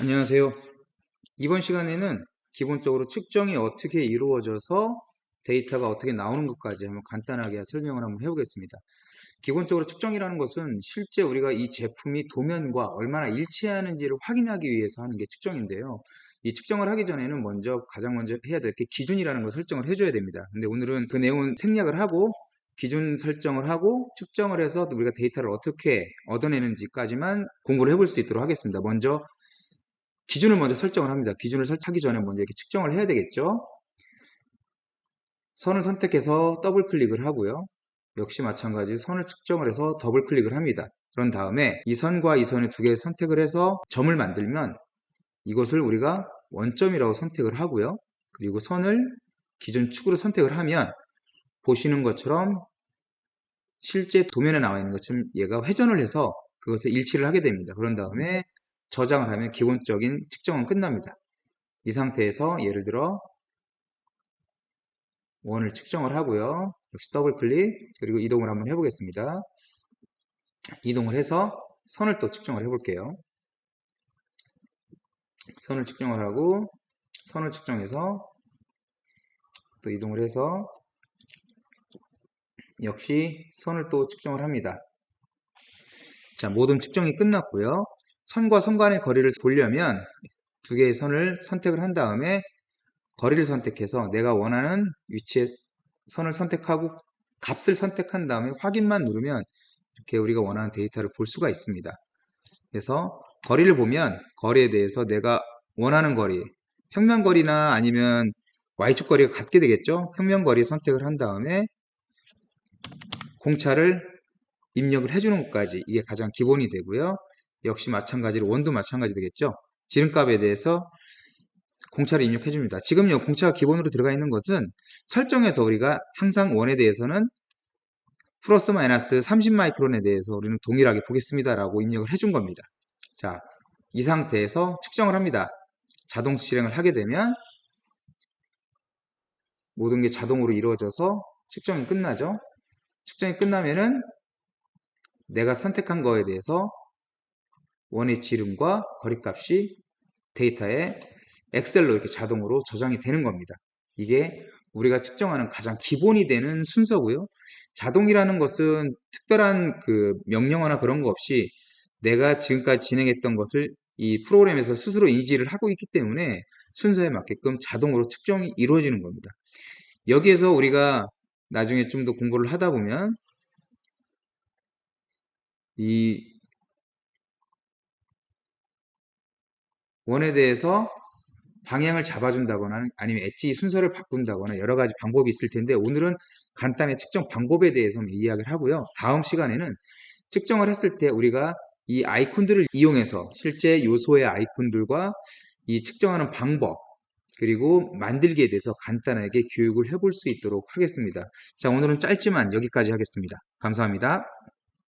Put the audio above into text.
안녕하세요. 이번 시간에는 기본적으로 측정이 어떻게 이루어져서 데이터가 어떻게 나오는 것까지 한번 간단하게 설명을 한번 해보겠습니다. 기본적으로 측정이라는 것은 실제 우리가 이 제품이 도면과 얼마나 일치하는지를 확인하기 위해서 하는 게 측정인데요. 이 측정을 하기 전에는 가장 먼저 해야 될 게 기준이라는 걸 설정을 해줘야 됩니다. 근데 오늘은 그 내용은 생략을 하고 기준 설정을 하고 측정을 해서 우리가 데이터를 어떻게 얻어내는지까지만 공부를 해볼 수 있도록 하겠습니다. 먼저 기준을 먼저 설정을 합니다. 기준을 설정하기 전에 먼저 이렇게 측정을 해야 되겠죠. 선을 선택해서 더블 클릭을 하고요. 역시 마찬가지 선을 측정을 해서 더블 클릭을 합니다. 그런 다음에 이 선과 이 선의 두 개 선택을 해서 점을 만들면 이것을 우리가 원점이라고 선택을 하고요. 그리고 선을 기준 축으로 선택을 하면 보시는 것처럼 실제 도면에 나와 있는 것처럼 얘가 회전을 해서 그것에 일치를 하게 됩니다. 그런 다음에 저장을 하면 기본적인 측정은 끝납니다. 이 상태에서 예를 들어 원을 측정을 하고요. 역시 더블 클릭, 그리고 이동을 한번 해보겠습니다. 이동을 해서 선을 또 측정을 해볼게요. 선을 측정을 하고 선을 측정해서 또 이동을 해서 역시 선을 또 측정을 합니다. 자, 모든 측정이 끝났고요. 선과 선 간의 거리를 보려면 두 개의 선을 선택을 한 다음에 거리를 선택해서 내가 원하는 위치에 선을 선택하고 값을 선택한 다음에 확인만 누르면 이렇게 우리가 원하는 데이터를 볼 수가 있습니다. 그래서 거리를 보면 거리에 대해서 내가 원하는 거리, 평면거리나 아니면 Y축 거리가 같게 되겠죠. 평면거리 선택을 한 다음에 공차를 입력을 해주는 것까지 이게 가장 기본이 되고요. 역시 마찬가지로 원도 마찬가지 되겠죠. 지름값에 대해서 공차를 입력해 줍니다. 지금요, 공차가 기본으로 들어가 있는 것은 설정에서 우리가 항상 원에 대해서는 플러스 마이너스 30 마이크론에 대해서 우리는 동일하게 보겠습니다 라고 입력을 해준 겁니다. 자, 이 상태에서 측정을 합니다. 자동 실행을 하게 되면 모든 게 자동으로 이루어져서 측정이 끝나죠. 측정이 끝나면은 내가 선택한 거에 대해서 원의 지름과 거리값이 데이터에 엑셀로 이렇게 자동으로 저장이 되는 겁니다. 이게 우리가 측정하는 가장 기본이 되는 순서고요. 자동이라는 것은 특별한 그 명령어나 그런 거 없이 내가 지금까지 진행했던 것을 이 프로그램에서 스스로 인지를 하고 있기 때문에 순서에 맞게끔 자동으로 측정이 이루어지는 겁니다. 여기에서 우리가 나중에 좀 더 공부를 하다 보면 이 원에 대해서 방향을 잡아준다거나 아니면 엣지 순서를 바꾼다거나 여러 가지 방법이 있을 텐데 오늘은 간단히 측정 방법에 대해서 이야기를 하고요. 다음 시간에는 측정을 했을 때 우리가 이 아이콘들을 이용해서 실제 요소의 아이콘들과 이 측정하는 방법 그리고 만들기에 대해서 간단하게 교육을 해볼 수 있도록 하겠습니다. 자, 오늘은 짧지만 여기까지 하겠습니다. 감사합니다.